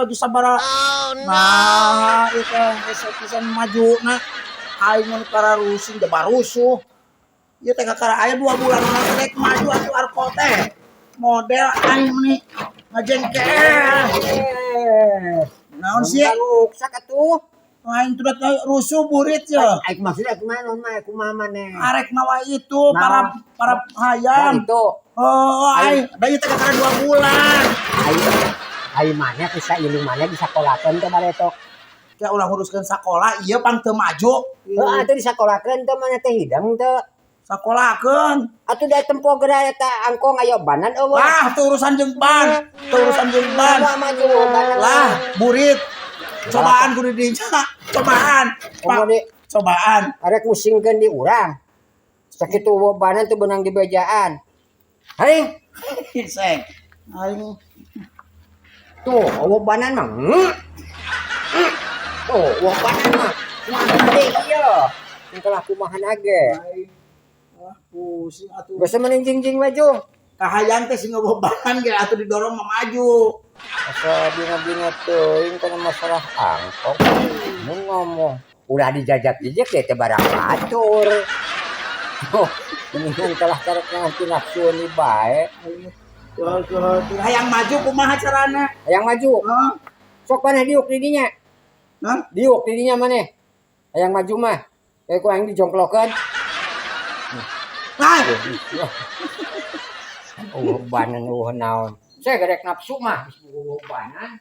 atuh sabaraha. Nah, itu pisan majuna aing mun kararusin da barusuh. Ieu teh kakara aya 2 bulan nanti rek maju atuh arko teh. Model aing nih ngajengkel. Naon sih? Ruksak atuh. Aing tuh rusuh burit ya. Aing maksudnya kumaha mah kumaha maneh. Arek mawa itu para hayam. Itu. Oh, aing da ieu teh kakara 2 bulan. Aing maneh bisa ilung maneh di sakolakeun teh baretok. Ya ulah uruskeun sakola ieu pang teu maju. Heeh, atuh di sakolakeun teh maneh teh hidang teh. Sakolakeun. Atuh da tempo geura eta angkong aya banan eueuh. Wah, teu urusan jeung ban. Teu urusan jeung ban. Lah, burit. Cobaan kudu dinya. Cobaan. Cobaan. Arek musingkeun di urang. Sakitu banan teu beunang di bejaan. Haring. Sek. Aing Tuh, eueuh banan mah. Tuh, eueuh banan mah. Gede ieu. Engkelah kumahan age. wah pusing atuh. Geus meuning jingjing maju. Kahayang teh sing ngebobanan ge atuh didorong mah maju. Asa bingat-bingat teuing kana masalah angkong. Mun ngomong udah dijajak-jajak teh barang atur. Oh, mendingan telah karek nganti nafsu ni bae. Hayang maju kumaha carana? Hayang maju. Heeh. Sok maneh diuk di dinya. Nah, Diuk di dinya maneh. Hayang maju mah. Kayak ku aing dijongklokeun. nah. Banan naon. Saya gerek nafsu mah banan.